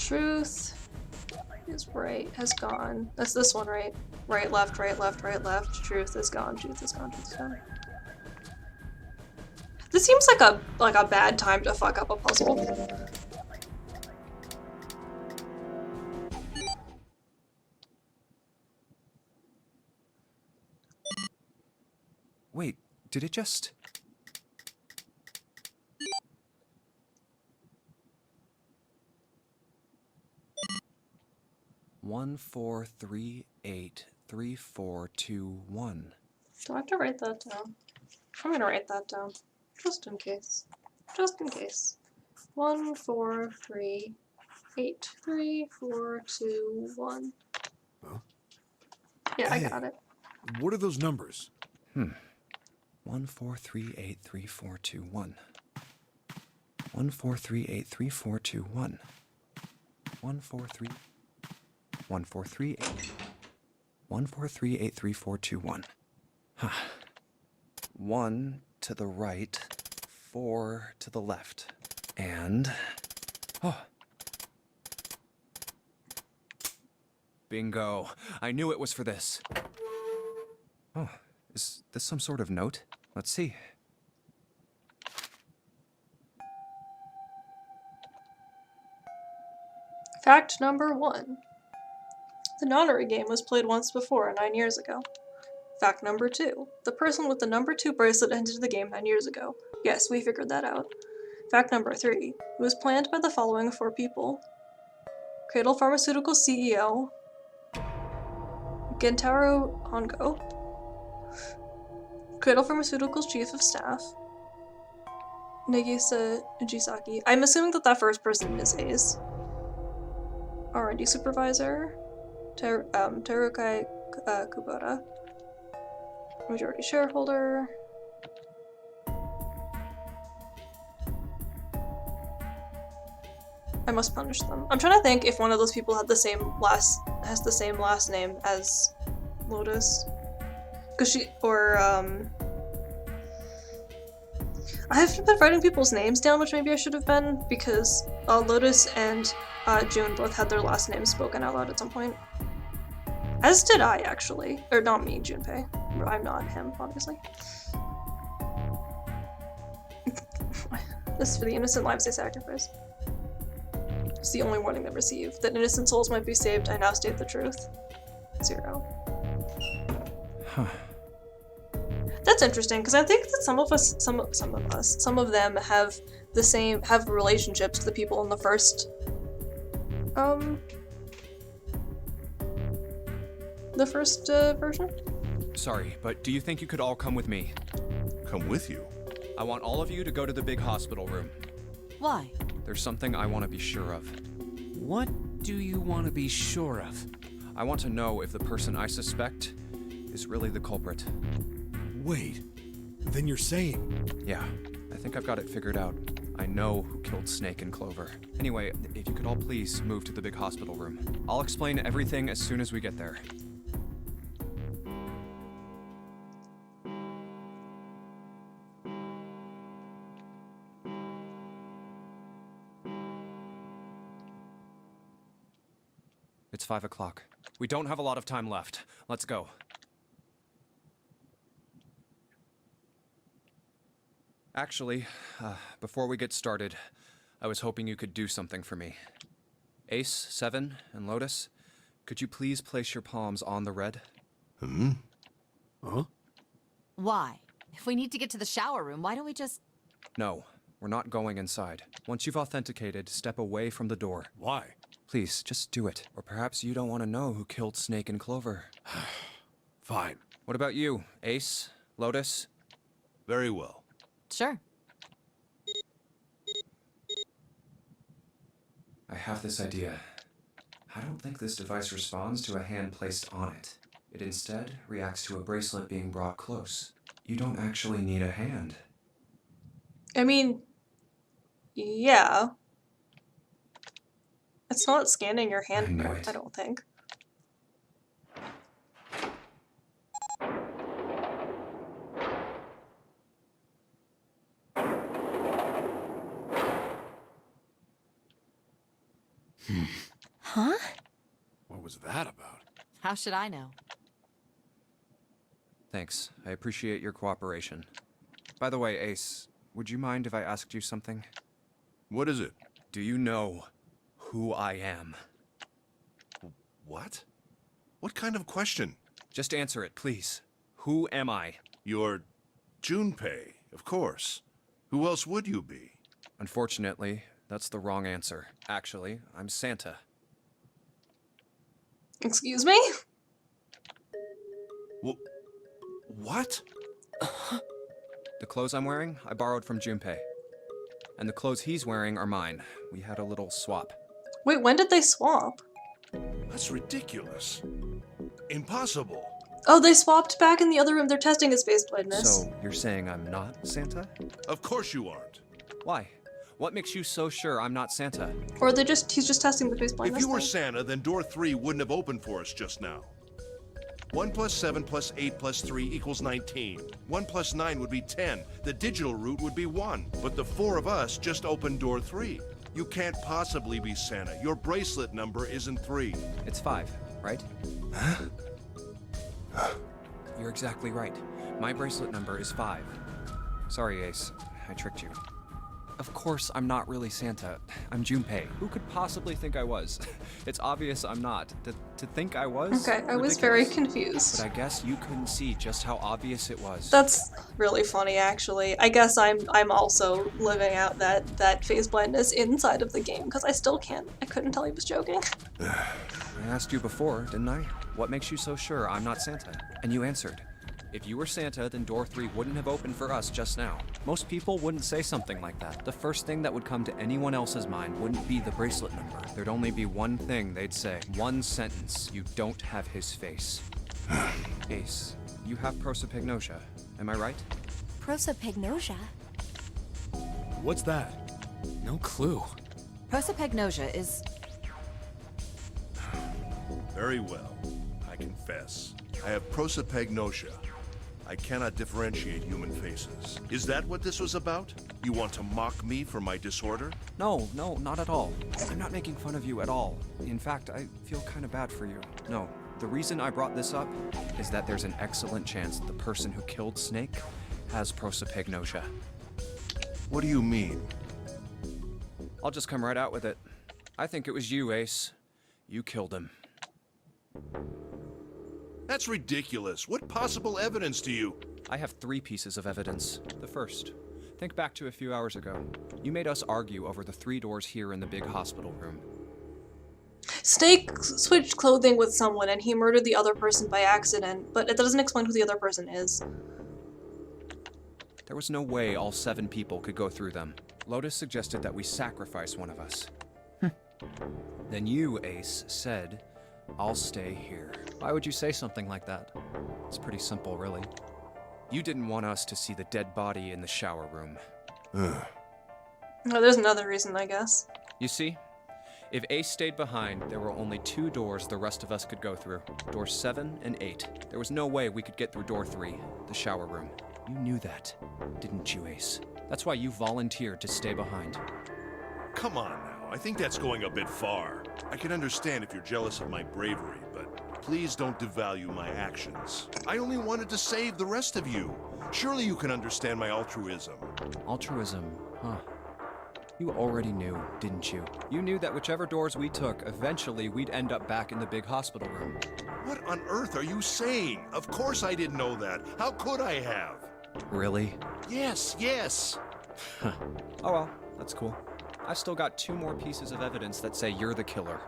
Truth is right, has gone. That's this one, right? Right, left, right, left, right, left. Truth is gone, truth is gone, truth is gone. This seems like a bad time to fuck up a puzzle. Wait, did it just... 1438342 Do I have to write that down? I'm gonna write that down. Just in case. Just in case. 1438342 Huh? Yeah, Hey, I got it. What are those numbers? 1438342 1438342 143 1438341. Huh. 1 to the right, 4 to the left, and... Oh. Bingo. I knew it was for this. Oh, is this some sort of note? Let's see. Fact number 1. The Nonary Game was played once before, 9 years ago. Fact number 2. The person with the number 2 bracelet entered the game 9 years ago. Yes, we figured that out. Fact number 3. It was planned by the following 4 people. Cradle Pharmaceuticals CEO, Gentaro Hongo, Cradle Pharmaceuticals Chief of Staff, Nagisa Ujisaki. I'm assuming that first person is Ace. R&D Supervisor, Terukai Kubota, Majority Shareholder, I must punish them. I'm trying to think if one of those people has the same last name as Lotus, because I have been writing people's names down, which maybe I should have been, because Lotus and June both had their last names spoken out loud at some point. As did I, actually. Or not me, Junpei. I'm not him, obviously. This is for the innocent lives they sacrifice. It's the only warning they received. That innocent souls might be saved, I now state the truth. 0. Huh. That's interesting, because I think that some of them have relationships to the people in the first version. Sorry, but do you think you could all come with me? Come with you. I want all of you to go to the big hospital room. Why? There's something I want to be sure of. What do you want to be sure of? I want to know if the person I suspect is really the culprit. Wait, then you're saying... Yeah, I think I've got it figured out. I know who killed Snake and Clover. Anyway, if you could all please move to the big hospital room. I'll explain everything as soon as we get there. It's 5 o'clock. We don't have a lot of time left. Let's go. Actually, before we get started, I was hoping you could do something for me. Ace, 7, and Lotus, could you please place your palms on the red? Huh? Why? If we need to get to the shower room, why don't we just... No, we're not going inside. Once you've authenticated, step away from the door. Why? Please, just do it. Or perhaps you don't want to know who killed Snake and Clover. Fine. What about you, Ace, Lotus? Very well. Sure. I have this idea. I don't think this device responds to a hand placed on it. It instead reacts to a bracelet being brought close. You don't actually need a hand. I mean, yeah. It's not scanning your hand, I knew it. I don't think. Huh? What was that about? How should I know? Thanks. I appreciate your cooperation. By the way, Ace, would you mind if I asked you something? What is it? Do you know who I am? What? What kind of question? Just answer it, please. Who am I? You're Junpei, of course. Who else would you be? Unfortunately, that's the wrong answer. Actually, I'm Santa. Excuse me? What? The clothes I'm wearing, I borrowed from Junpei. And the clothes he's wearing are mine. We had a little swap. Wait, when did they swap? That's ridiculous. Impossible. Oh, they swapped back in the other room. They're testing his face blindness. So, you're saying I'm not Santa? Of course you aren't. Why? What makes you so sure I'm not Santa? Or he's just testing the face blindness If you were thing. Santa, then door 3 wouldn't have opened for us just now. 1 plus 7 plus 8 plus 3 equals 19. 1 plus 9 would be 10. The digital route would be 1. But the 4 of us just opened door 3. You can't possibly be Santa. Your bracelet number isn't 3. It's 5, right? You're exactly right. My bracelet number is 5. Sorry, Ace. I tricked you. Of course, I'm not really Santa. I'm Junpei. Who could possibly think I was? It's obvious I'm not. To think I was? Okay, I was very Ridiculous. confused. But I guess you couldn't see just how obvious it was. That's really funny, actually. I guess I'm also living out that face blindness inside of the game because I still can't. I couldn't tell he was joking. I asked you before, didn't I? What makes you so sure I'm not Santa? And you answered. If you were Santa, then door 3 wouldn't have opened for us just now. Most people wouldn't say something like that. The first thing that would come to anyone else's mind wouldn't be the bracelet number. There'd only be one thing they'd say. One sentence. You don't have his face. Ace, you have prosopagnosia. Am I right? Prosopagnosia? What's that? No clue. Prosopagnosia is... Very well. I confess. I have prosopagnosia. I cannot differentiate human faces. Is that what this was about? You want to mock me for my disorder? No, not at all. I'm not making fun of you at all. In fact, I feel kind of bad for you. No, the reason I brought this up is that there's an excellent chance the person who killed Snake has prosopagnosia. What do you mean? I'll just come right out with it. I think it was you, Ace. You killed him. That's ridiculous. What possible evidence do you... I have 3 pieces of evidence. The first, think back to a few hours ago. You made us argue over the 3 doors here in the big hospital room. Snake switched clothing with someone and he murdered the other person by accident, but it doesn't explain who the other person is. There was no way all 7 people could go through them. Lotus suggested that we sacrifice one of us. Then you, Ace, said, I'll stay here. Why would you say something like that? It's pretty simple, really. You didn't want us to see the dead body in the shower room. Oh, there's another reason, I guess. You see? If Ace stayed behind, there were only 2 doors the rest of us could go through. Doors 7 and 8. There was no way we could get through door 3, the shower room. You knew that, didn't you, Ace? That's why you volunteered to stay behind. Come on now. I think that's going a bit far. I can understand if you're jealous of my bravery, but please don't devalue my actions. I only wanted to save the rest of you. Surely you can understand my altruism. Altruism, huh? You already knew, didn't you? You knew that whichever doors we took, eventually we'd end up back in the big hospital room. What on earth are you saying? Of course I didn't know that. How could I have? Really? Yes. Oh well, that's cool. I've still got 2 more pieces of evidence that say you're the killer.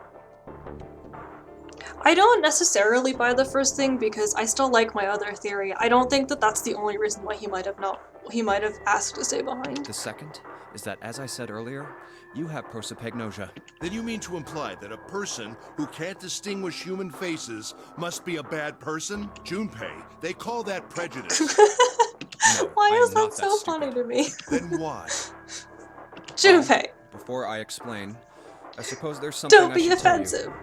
I don't necessarily buy the first thing because I still like my other theory. I don't think that that's the only reason why he might have asked to stay behind. The second is that, as I said earlier, you have prosopagnosia. Then you mean to imply that a person who can't distinguish human faces must be a bad person? Junpei, they call that prejudice. No, Why I am is not that so stupid. funny to me? Then why? Junpei, Before I explain, I suppose there's something don't I be should tell you. offensive.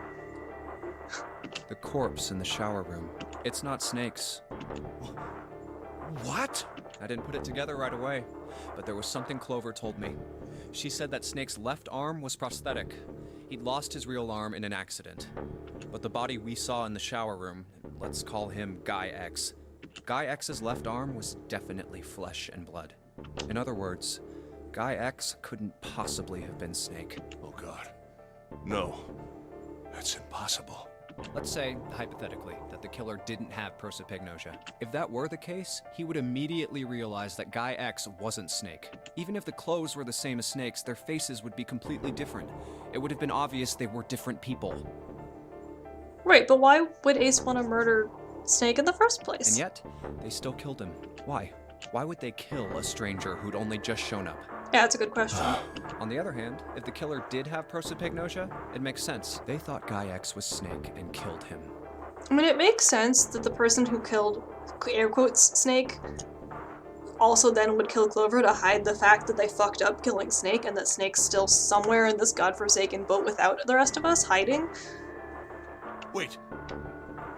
The corpse in the shower room. It's not Snake's. What? I didn't put it together right away, but there was something Clover told me. She said that Snake's left arm was prosthetic. He'd lost his real arm in an accident. But the body we saw in the shower room, let's call him Guy X. Guy X's left arm was definitely flesh and blood. In other words, Guy X couldn't possibly have been Snake. Oh God. No. That's impossible. Let's say, hypothetically, that the killer didn't have prosopagnosia. If that were the case, he would immediately realize that Guy X wasn't Snake. Even if the clothes were the same as Snake's, their faces would be completely different. It would have been obvious they were different people. Right, but why would Ace want to murder Snake in the first place? And yet, they still killed him. Why? Why would they kill a stranger who'd only just shown up? Yeah, that's a good question. On the other hand, if the killer did have prosopagnosia, it makes sense. They thought Guy X was Snake and killed him. I mean, it makes sense that the person who killed, air quotes, Snake also then would kill Clover to hide the fact that they fucked up killing Snake and that Snake's still somewhere in this godforsaken boat without the rest of us hiding. Wait.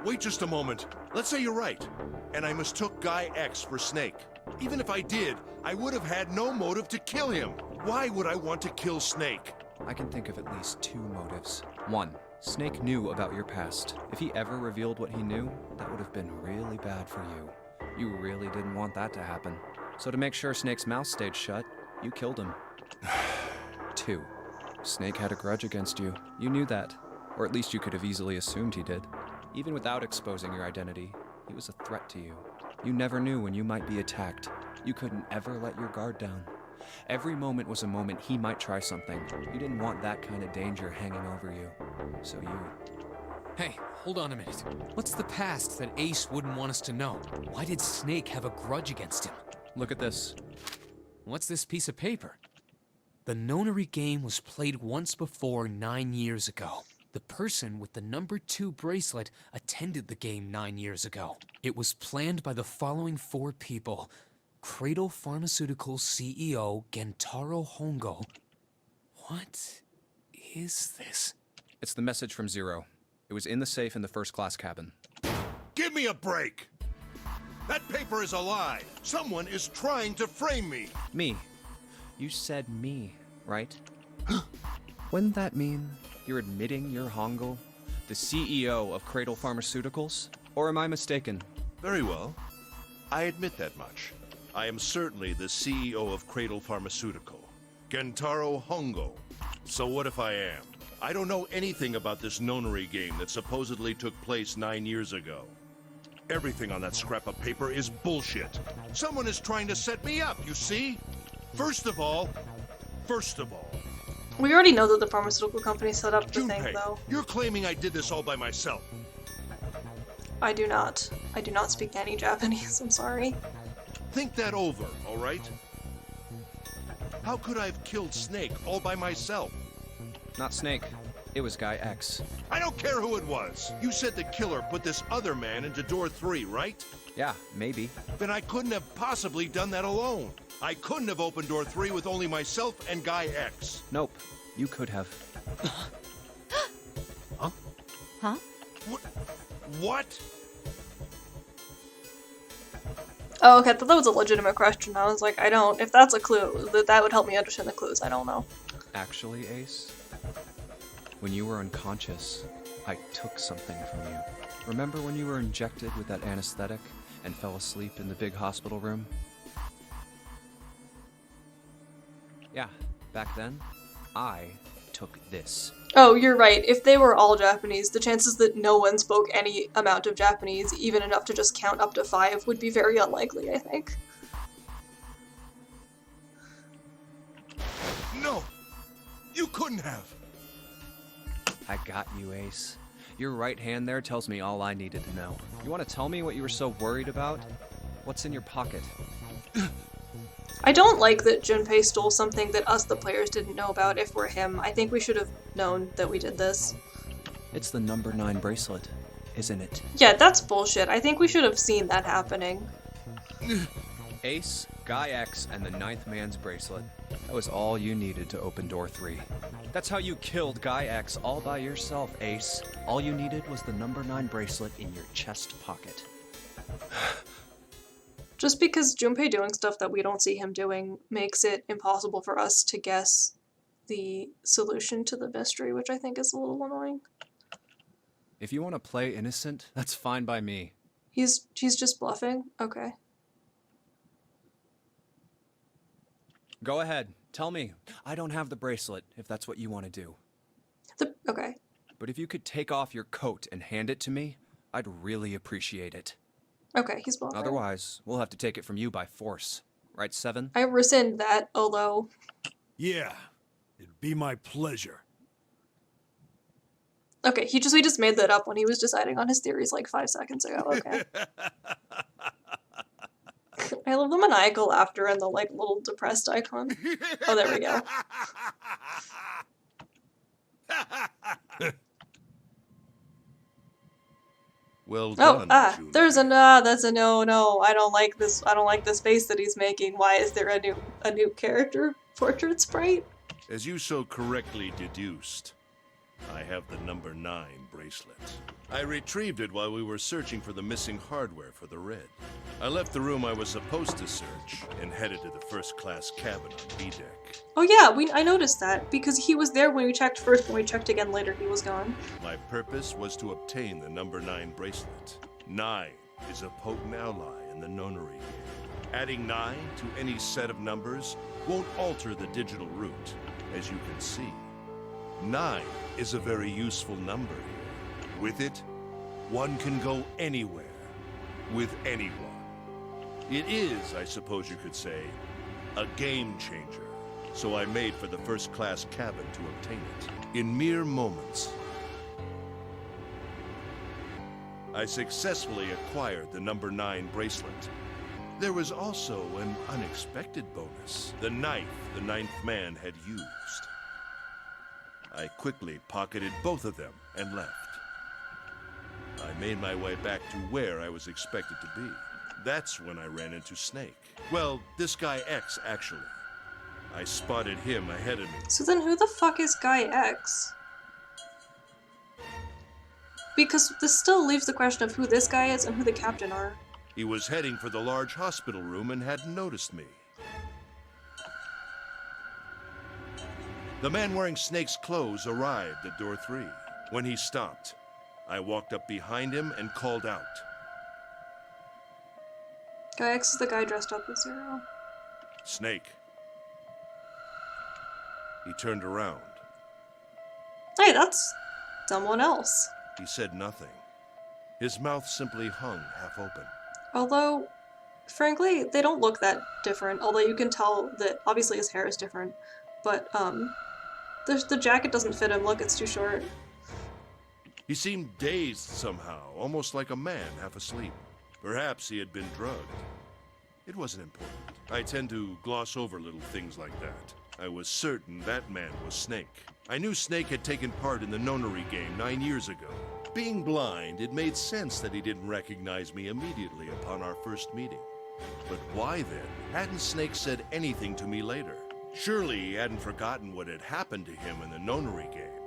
Wait just a moment. Let's say you're right, and I mistook Guy X for Snake. Even if I did, I would have had no motive to kill him. Why would I want to kill Snake? I can think of at least two motives. One, Snake knew about your past. If he ever revealed what he knew, that would have been really bad for you. You really didn't want that to happen. So to make sure Snake's mouth stayed shut, you killed him. Two, Snake had a grudge against you. You knew that. Or at least you could have easily assumed he did. Even without exposing your identity, he was a threat to you. You never knew when you might be attacked. You couldn't ever let your guard down. Every moment was a moment he might try something. You didn't want that kind of danger hanging over you. So you... Hey, hold on a minute. What's the past that Ace wouldn't want us to know? Why did Snake have a grudge against him? Look at this. What's this piece of paper? The Nonary Game was played once before 9 years ago. The person with the number 2 bracelet attended the game 9 years ago. It was planned by the following 4 people. Cradle Pharmaceuticals CEO Gentaro Hongo. What is this? It's the message from Zero. It was in the safe in the first class cabin. Give me a break! That paper is a lie! Someone is trying to frame me! Me. You said me, right? Wouldn't that mean you're admitting you're Hongo, the CEO of Cradle Pharmaceuticals? Or am I mistaken? Very well. I admit that much. I am certainly the CEO of Cradle Pharmaceutical, Gentaro Hongo. So what if I am? I don't know anything about this Nonary game that supposedly took place 9 years ago. Everything on that scrap of paper is bullshit. Someone is trying to set me up, you see? First of all, We already know that the pharmaceutical company set up the thing, Junpei, though. you're claiming I did this all by myself. I do not. I do not speak any Japanese, I'm sorry. Think that over, all right? How could I have killed Snake all by myself? Not Snake. It was Guy X. I don't care who it was. You said the killer put this other man into door 3, right? Yeah, maybe. Then I couldn't have possibly done that alone. I couldn't have opened door 3 with only myself and Guy X. Nope. You could have. Huh? What? Oh, okay, I thought that was a legitimate question. I was like, I don't, if that's a clue, that would help me understand the clues, I don't know. Actually, Ace, when you were unconscious, I took something from you. Remember when you were injected with that anesthetic and fell asleep in the big hospital room? Yeah, back then, I took this. Oh, you're right. If they were all Japanese, the chances that no one spoke any amount of Japanese, even enough to just count up to 5, would be very unlikely, I think. No! You couldn't have! I got you, Ace. Your right hand there tells me all I needed to know. You want to tell me what you were so worried about? What's in your pocket? I don't like that Junpei stole something that us, the players, didn't know about if we're him. I think we should have known that we did this. It's the number 9 bracelet, isn't it? Yeah, that's bullshit. I think we should have seen that happening. Ace, Guy X, and the 9th man's bracelet. That was all you needed to open door 3. That's how you killed Guy X all by yourself, Ace. All you needed was the number 9 bracelet in your chest pocket. Just because Junpei doing stuff that we don't see him doing makes it impossible for us to guess the solution to the mystery, which I think is a little annoying. If you want to play innocent, that's fine by me. He's just bluffing? Okay. Go ahead. Tell me. I don't have the bracelet, if that's what you want to do. Okay. But if you could take off your coat and hand it to me, I'd really appreciate it. Okay, he's bluffing. Otherwise, we'll have to take it from you by force. Right, Seven? I rescind that, although... Yeah, it'd be my pleasure. Okay, we just made that up when he was deciding on his theories like 5 seconds ago. Okay. I love the maniacal laughter and the like little depressed icon. Oh, there we go. Well Oh, done, Junior. there's a that's a no. I don't like this. I don't like this face that he's making. Why is there a new character portrait sprite? As you so correctly deduced, I have the number 9 bracelet. I retrieved it while we were searching for the missing hardware for the red. I left the room I was supposed to search and headed to the first-class cabin on B deck. Oh yeah, I noticed that because he was there when we checked first. When we checked again later, he was gone. My purpose was to obtain the number 9 bracelet. 9 is a potent ally in the Nonary game. Adding 9 to any set of numbers won't alter the digital root, as you can see. 9 is a very useful number here. With it, one can go anywhere, with anyone. It is, I suppose you could say, a game changer. So I made for the first-class cabin to obtain it. In mere moments, I successfully acquired the number 9 bracelet. There was also an unexpected bonus. The knife the 9th man had used. I quickly pocketed both of them and left. I made my way back to where I was expected to be. That's when I ran into Snake. Well, this guy X, actually. I spotted him ahead of me. So then who the fuck is Guy X? Because this still leaves the question of who this guy is and who the captain are. He was heading for the large hospital room and hadn't noticed me. The man wearing Snake's clothes arrived at door 3. When he stopped, I walked up behind him and called out. Guy X is the guy dressed up as Zero. Snake. He turned around. Hey, that's someone else. He said nothing. His mouth simply hung half open. Although, frankly, they don't look that different. Although you can tell that obviously his hair is different. But, the jacket doesn't fit him. Look, it's too short. He seemed dazed somehow, almost like a man half asleep. Perhaps he had been drugged. It wasn't important. I tend to gloss over little things like that. I was certain that man was Snake. I knew Snake had taken part in the Nonary game 9 years ago. Being blind, it made sense that he didn't recognize me immediately upon our first meeting. But why then hadn't Snake said anything to me later? Surely he hadn't forgotten what had happened to him in the Nonary game.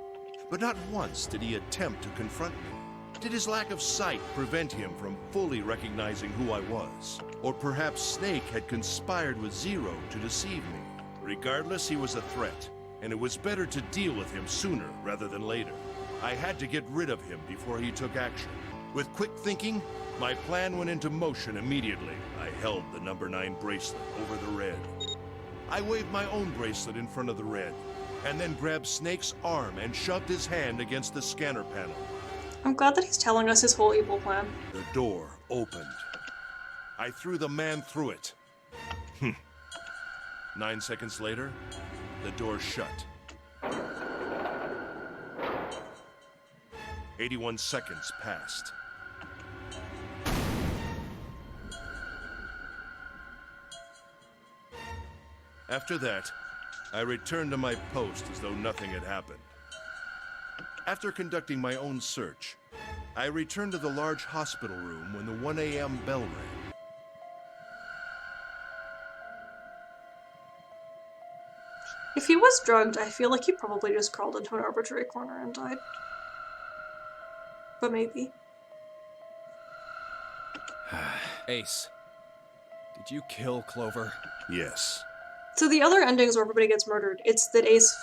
But not once did he attempt to confront me. Did his lack of sight prevent him from fully recognizing who I was? Or perhaps Snake had conspired with Zero to deceive me? Regardless, he was a threat, and it was better to deal with him sooner rather than later. I had to get rid of him before he took action. With quick thinking, my plan went into motion immediately. I held the number 9 bracelet over the red. I waved my own bracelet in front of the red, and then grabbed Snake's arm and shoved his hand against the scanner panel. I'm glad that he's telling us his whole evil plan. The door opened. I threw the man through it. 9 seconds later, the door shut. 81 seconds passed. After that, I returned to my post as though nothing had happened. After conducting my own search, I returned to the large hospital room when the 1 a.m. bell rang. If he was drugged, I feel like he probably just crawled into an arbitrary corner and died. But maybe. Ace, did you kill Clover? Yes. So the other endings where everybody gets murdered, it's that Ace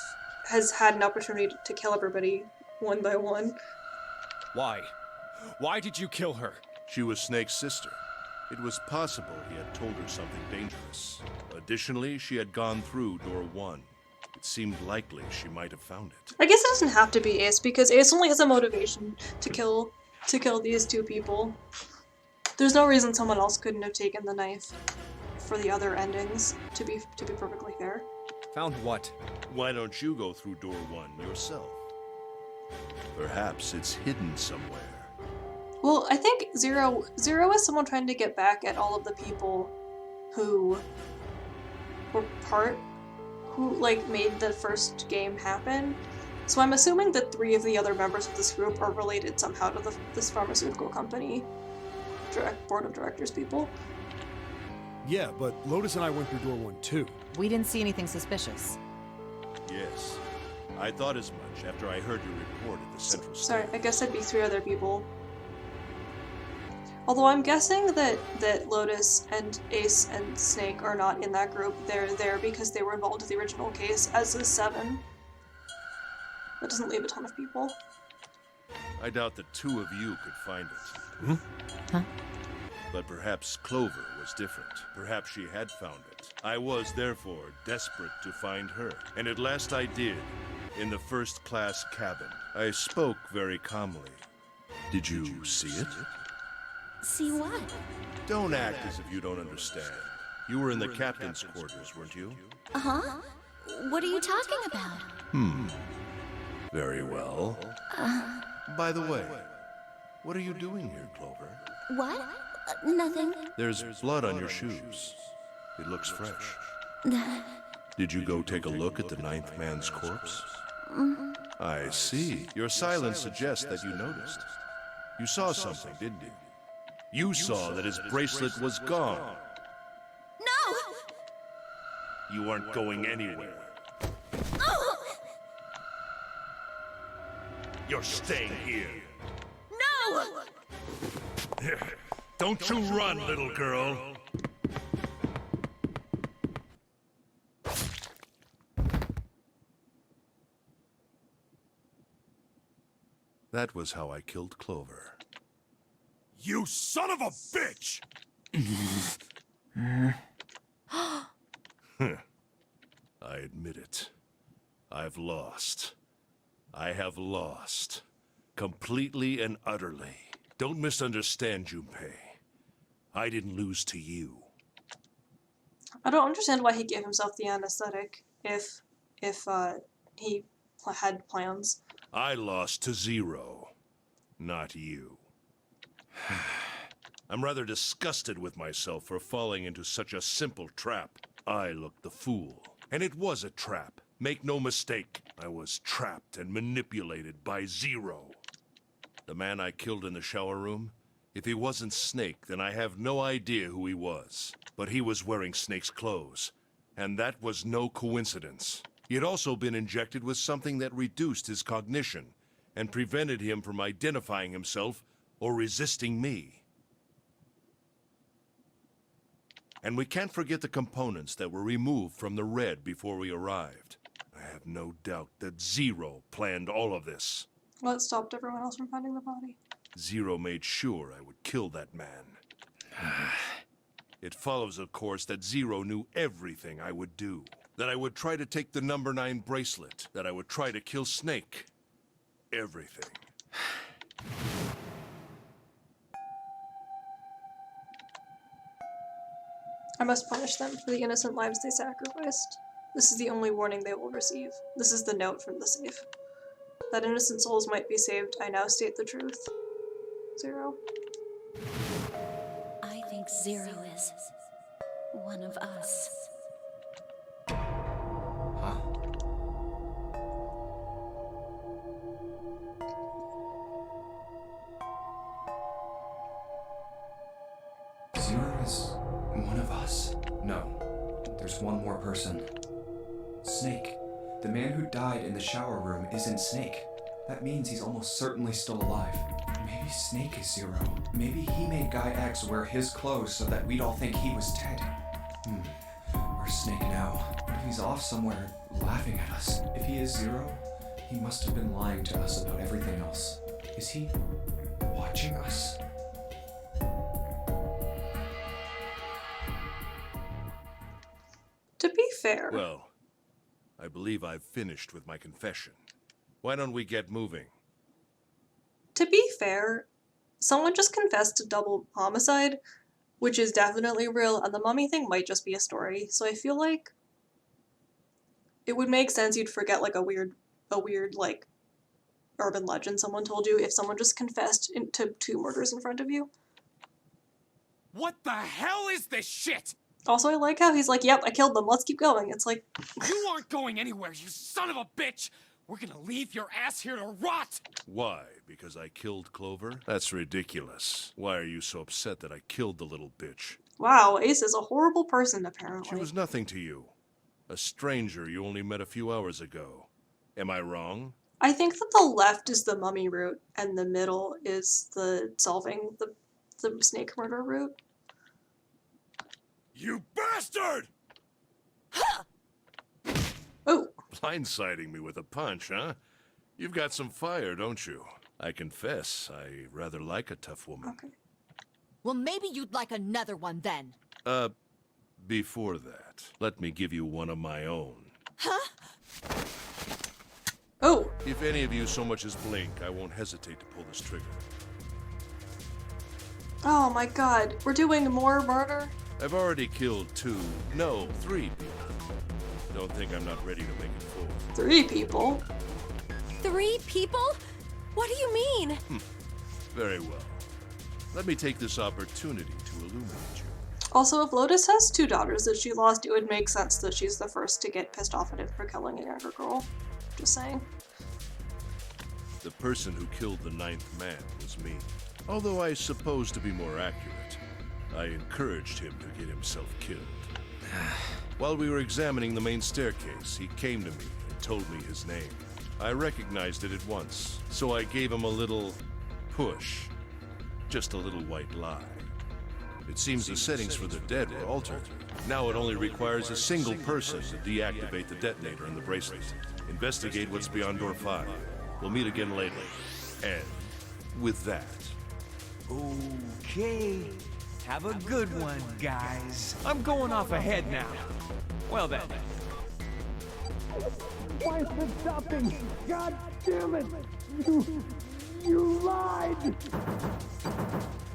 has had an opportunity to kill everybody one by one. Why? Why did you kill her? She was Snake's sister. It was possible he had told her something dangerous. Additionally, she had gone through door 1. It seemed likely she might have found it. I guess it doesn't have to be Ace, because Ace only has a motivation to kill these two people. There's no reason someone else couldn't have taken the knife for the other endings, to be perfectly fair. Found what? Why don't you go through door 1 yourself? Perhaps it's hidden somewhere. Well, I think Zero is someone trying to get back at all of the people who were who made the first game happen. So I'm assuming that 3 of the other members of this group are related somehow to this pharmaceutical company board of directors people. Yeah, but Lotus and I went through door 1 too. We didn't see anything suspicious. Yes. I thought as much after I heard your report at the central Sorry, stand. I guess it'd be 3 other people. Although I'm guessing that Lotus and Ace and Snake are not in that group. They're there because they were involved in the original case, as is 7. That doesn't leave a ton of people. I doubt that 2 of you could find it. Hmm? Huh? But perhaps Clover was different. Perhaps she had found it. I was, therefore, desperate to find her. And at last I did, in the first-class cabin. I spoke very calmly. Did you see it? See what? Don't act as if you don't understand. You were in the captain's quarters, weren't you? Uh-huh. What are you talking about? Very well. By the way, what are you doing here, Clover? What? Nothing. There's blood on your shoes. It looks fresh. Did you go take a look at the 9th man's corpse? I see. Your silence suggests that you noticed. You saw something, didn't you? You saw that his bracelet was gone. No! You aren't going anywhere. You're staying here. No! Don't you run, little girl. That was how I killed Clover. You son of a bitch! I admit it. I've lost. I have lost. Completely and utterly. Don't misunderstand, Junpei. I didn't lose to you. I don't understand why he gave himself the anesthetic if he had plans. I lost to Zero, not you. I'm rather disgusted with myself for falling into such a simple trap. I looked the fool. And it was a trap. Make no mistake. I was trapped and manipulated by Zero. The man I killed in the shower room? If he wasn't Snake, then I have no idea who he was. But he was wearing Snake's clothes. And that was no coincidence. He had also been injected with something that reduced his cognition and prevented him from identifying himself or resisting me. And we can't forget the components that were removed from the red before we arrived. I have no doubt that Zero planned all of this. Well, it stopped everyone else from finding the body. Zero made sure I would kill that man. It follows, of course, that Zero knew everything I would do. That I would try to take the number 9 bracelet. That I would try to kill Snake. Everything. I must punish them for the innocent lives they sacrificed. This is the only warning they will receive. This is the note from the safe. That innocent souls might be saved, I now state the truth. Zero. I think Zero is one of us. Huh? Zero is one of us? No. There's one more person. Snake. The man who died in the shower room isn't Snake. That means he's almost certainly still alive. Maybe Snake is Zero. Maybe he made Guy X wear his clothes so that we'd all think he was dead. Where's Snake now? What if he's He's off somewhere laughing at us. If he is Zero, he must have been lying to us about everything else. Is he watching us? To be fair, Well, I believe I've finished with my confession. Why don't we get moving? someone just confessed to double homicide, which is definitely real, and the mummy thing might just be a story. So I feel like it would make sense you'd forget like a weird like urban legend someone told you if someone just confessed to 2 murders in front of you. What the hell is this shit? Also, I like how he's like, yep, I killed them, let's keep going. It's like, You aren't going anywhere, you son of a bitch! We're gonna leave your ass here to rot! Why? Because I killed Clover? That's ridiculous. Why are you so upset that I killed the little bitch? wow, Ace is a horrible person, apparently. She was nothing to you. A stranger you only met a few hours ago. Am I wrong? I think that the left is the mummy route, and the middle is the solving the snake murder route. You bastard! Oh, Blindsiding me with a punch, huh? You've got some fire, don't you? I confess, I rather like a tough woman. okay. Well, maybe you'd like another one then. Before that, let me give you one of my own. Oh, If any of you so much as blink, I won't hesitate to pull this trigger. oh my god, we're doing more murder? I've already killed 3 people. Don't think I'm not ready to make it 4. 3 people? 3 people? What do you mean? Very well. Let me take this opportunity to illuminate you. Also, if Lotus has 2 daughters that she lost, it would make sense that she's the first to get pissed off at him for killing a younger girl. Just saying. The person who killed the 9th man was me. Although I suppose to be more accurate, I encouraged him to get himself killed. While we were examining the main staircase, he came to me and told me his name. I recognized it at once, so I gave him a little push. Just a little white lie. It seems the settings for the dead were altered. Now it only requires a single person to deactivate the detonator in the bracelet. Investigate what's beyond door 5. We'll meet again later. And with that, Okay. Have a good one, guys. I'm going off ahead now. Well then. Why is it stopping? God damn it! You lied!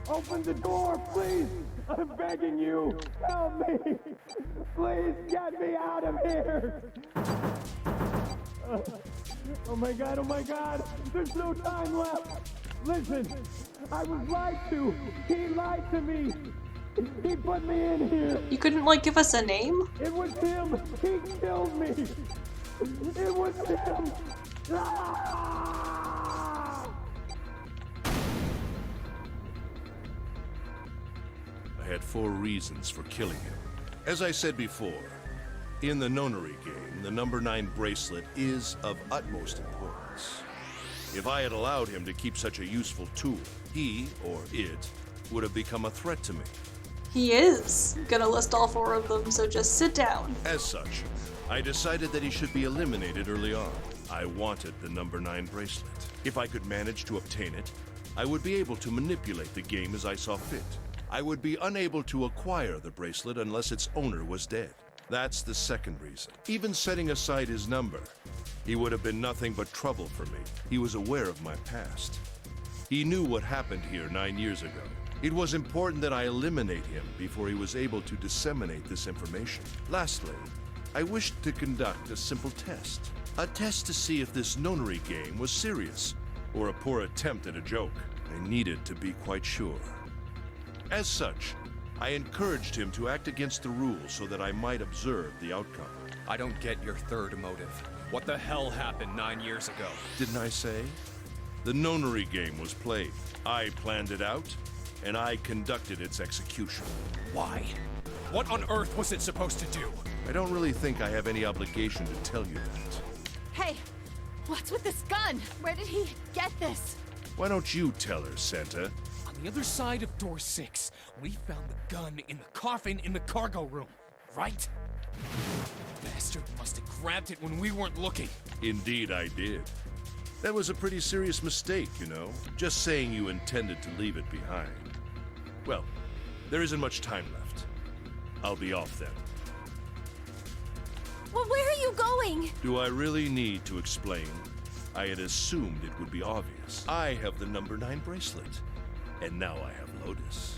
Open the door, please! I'm begging you! Help me! Please get me out of here! Oh my god! There's no time left! Listen, I was lied to! He lied to me! He put me in here! You couldn't, like, give us a name? It was him! He killed me! It was him! Ah! I had 4 reasons for killing him. As I said before, in the Nonary game, the number 9 bracelet is of utmost importance. If I had allowed him to keep such a useful tool, he, or it, would have become a threat to me. He is gonna list all 4 of them, so just sit down. As such, I decided that he should be eliminated early on. I wanted the number 9 bracelet. If I could manage to obtain it, I would be able to manipulate the game as I saw fit. I would be unable to acquire the bracelet unless its owner was dead. That's the second reason. Even setting aside his number, he would have been nothing but trouble for me. He was aware of my past. He knew what happened here 9 years ago. It was important that I eliminate him before he was able to disseminate this information. Lastly, I wished to conduct a simple test. A test to see if this Nonary game was serious, or a poor attempt at a joke. I needed to be quite sure. As such, I encouraged him to act against the rules so that I might observe the outcome. I don't get your third motive. What the hell happened 9 years ago? Didn't I say? The Nonary game was played. I planned it out, and I conducted its execution. Why? What on earth was it supposed to do? I don't really think I have any obligation to tell you that. Hey, what's with this gun? Where did he get this? Why don't you tell her, Santa? On the other side of door 6, we found the gun in the coffin in the cargo room, right? Bastard must have grabbed it when we weren't looking. Indeed, I did. That was a pretty serious mistake, you know. Just saying you intended to leave it behind. Well, there isn't much time left. I'll be off then. Well, where are you going? Do I really need to explain? I had assumed it would be obvious. I have the number 9 bracelet. And now I have Lotus.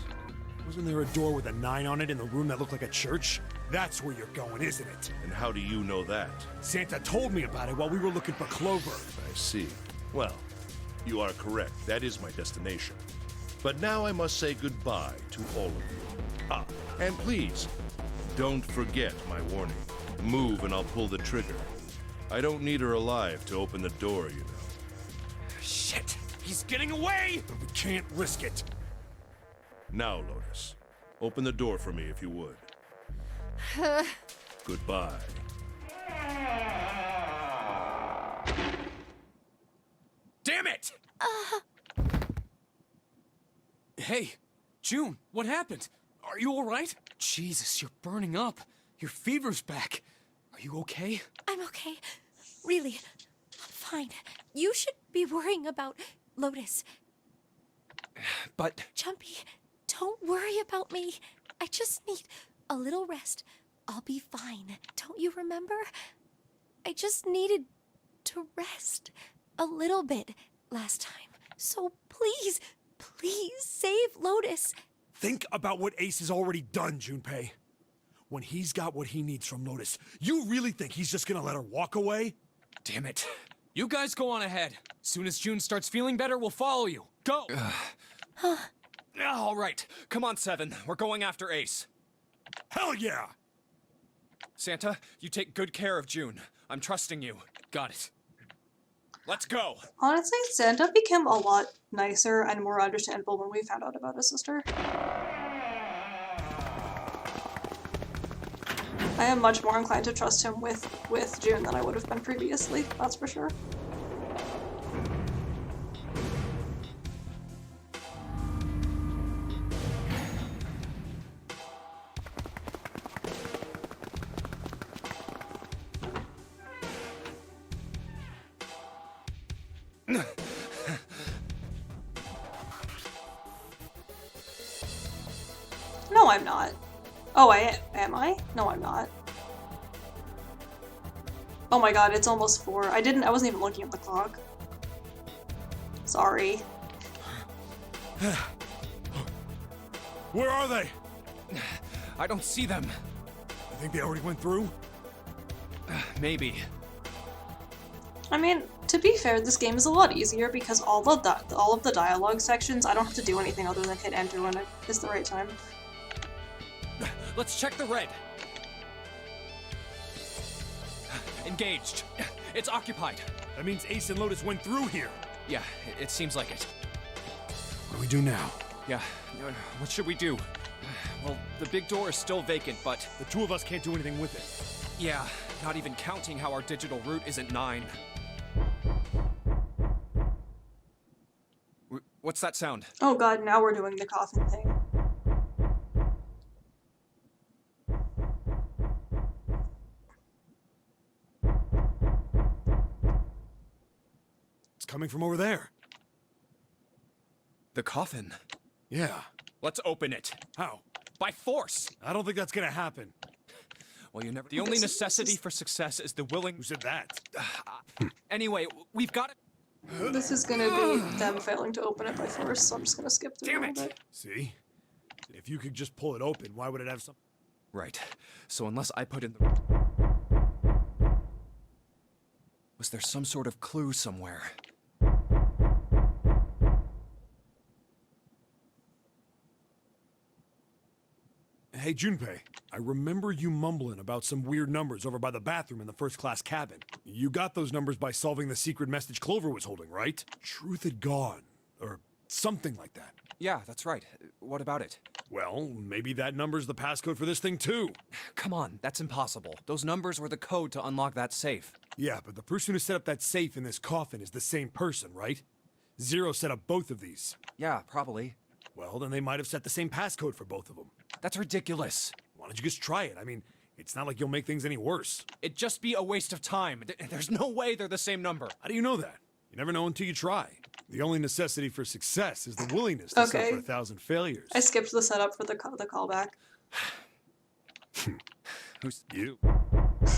Wasn't there a door with a 9 on it in the room that looked like a church? That's where you're going, isn't it? And how do you know that? Santa told me about it while we were looking for Clover. I see. Well, you are correct. That is my destination. But now I must say goodbye to all of you. Ah, and please, don't forget my warning. Move and I'll pull the trigger. I don't need her alive to open the door, you know. Shit! He's getting away! But we can't risk it. Now, Lotus, open the door for me if you would. Goodbye. Damn it! Hey, June, what happened? Are you all right? Jesus, you're burning up. Your fever's back. Are you okay? I'm okay. Really, I'm fine. You should be worrying about Lotus. But Jumpy, don't worry about me. I just need a little rest. I'll be fine. Don't you remember? I just needed to rest a little bit last time. So please, please save Lotus. Think about what Ace has already done, Junpei. When he's got what he needs from Lotus, you really think he's just gonna let her walk away? damn it. You guys go on ahead. Soon as June starts feeling better, we'll follow you. Go! All right. Come on, Seven. We're going after Ace. Hell yeah! Santa, you take good care of June. I'm trusting you. Got it. Let's go! Honestly, Santa became a lot nicer and more understandable when we found out about his sister. I am much more inclined to trust him with June than I would have been previously, that's for sure. No, I'm not. Oh, am I? No, I'm not. Oh my god, it's almost 4. I wasn't even looking at the clock. Sorry. Where are they? I don't see them. You think they already went through? Maybe. I mean, to be fair, this game is a lot easier because all of the dialogue sections, I don't have to do anything other than hit enter when it's the right time. Let's check the red. Engaged. It's occupied. That means Ace and Lotus went through here. Yeah, it seems like it. What do we do now? Yeah, what should we do? Well, the big door is still vacant, but... The two of us can't do anything with it. Yeah, not even counting how our digital route isn't 9. What's that sound? Oh god, now we're doing the coffin thing. It's coming from over there. The coffin. Yeah. Let's open it. How? By force! I don't think that's gonna happen. Well, you never... The only necessity for success is the willing... Who said that? Anyway, we've got it... This is gonna be them failing to open it by force, so I'm just gonna skip through Damn all it! of it. See? If you could just pull it open, why would it have some... Right. So unless I put in the... Was there some sort of clue somewhere? Hey, Junpei, I remember you mumbling about some weird numbers over by the bathroom in the first-class cabin. You got those numbers by solving the secret message Clover was holding, right? Truth had gone, or something like that. Yeah, that's right. What about it? Well, maybe that number's the passcode for this thing, too. Come on, that's impossible. Those numbers were the code to unlock that safe. Yeah, but the person who set up that safe in this coffin is the same person, right? Zero set up both of these. Yeah, probably. Well, then they might have set the same passcode for both of them. That's ridiculous. Why don't you just try it? I mean, It's not like you'll make things any worse. It'd just be a waste of time. There's no way they're the same number. How do you know that? You never know until you try. The only necessity for success is the willingness to settle for 1,000 failures. I skipped the setup for the callback. Who's you?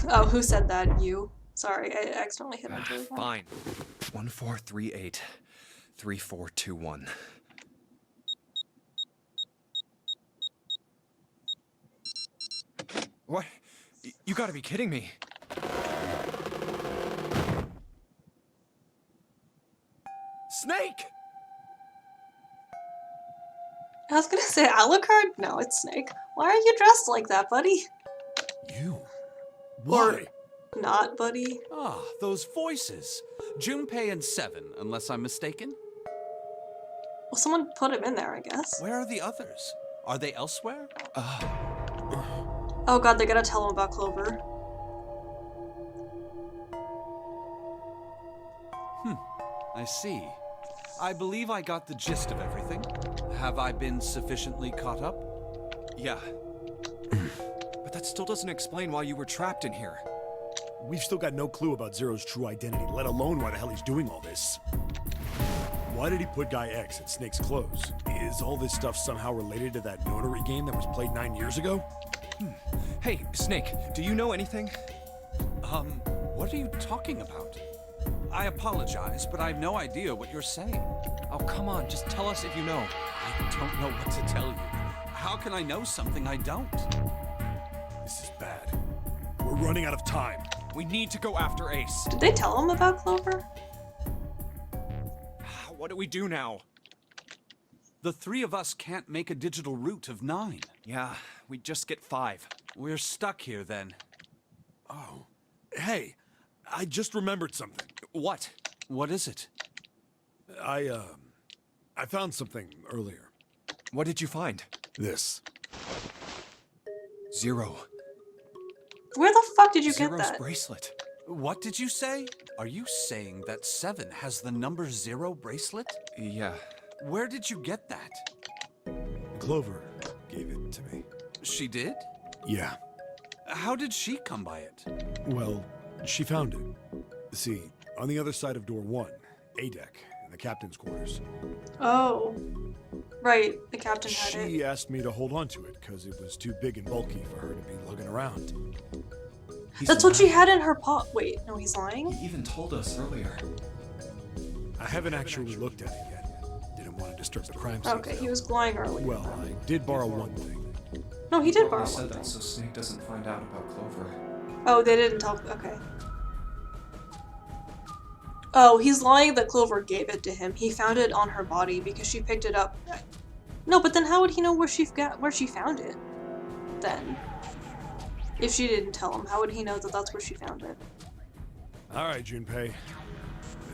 Oh, who said that? You. Sorry, I accidentally hit enter. Fine. 1438 3421. What? You gotta be kidding me. Snake! I was gonna say Alucard? No, it's Snake. Why are you dressed like that, buddy? You? Why? Or not, buddy? Ah, those voices. Junpei and Seven, unless I'm mistaken. Well, someone put him in there, I guess. Where are the others? Are they elsewhere? Oh god, they gotta tell him about Clover. I see. I believe I got the gist of everything. Have I been sufficiently caught up? Yeah. But that still doesn't explain why you were trapped in here. We've still got no clue about Zero's true identity, let alone why the hell he's doing all this. Why did he put Guy X in Snake's clothes? Is all this stuff somehow related to that Nonary game that was played 9 years ago? Hey, Snake, do you know anything? What are you talking about? I apologize, but I have no idea what you're saying. Oh, come on, just tell us if you know. I don't know what to tell you. How can I know something I don't? This is bad. We're running out of time. We need to go after Ace. Did they tell him about Clover? What do we do now? The three of us can't make a digital route of 9. Yeah, we just get 5. We're stuck here then. Oh. Hey, I just remembered something. What? What is it? I found something earlier. What did you find? This. 0. Where the fuck did you get Zero's that? bracelet. What did you say? Are you saying that 7 has the number 0 bracelet? Yeah. Where did you get that? Clover gave it to me. She did? Yeah. How did she come by it? Well, she found it. See, on the other side of door 1, A deck, in the captain's quarters. Oh. Right, the captain had it. She asked me to hold on to it because it was too big and bulky for her to be lugging around. That's what she had in her pot. Wait, no, he's lying? He even told us earlier. I haven't actually looked at it yet. Didn't want to disturb the crime scene. Okay, he was lying earlier. Well, I did borrow one thing. No, he did borrow said one that thing. so Snake doesn't find out about Clover. Oh, they didn't tell. Okay. Oh, he's lying that Clover gave it to him. He found it on her body because she picked it up. No, but then how would he know where she found it? Then, if she didn't tell him, how would he know that that's where she found it? All right, Junpei. Been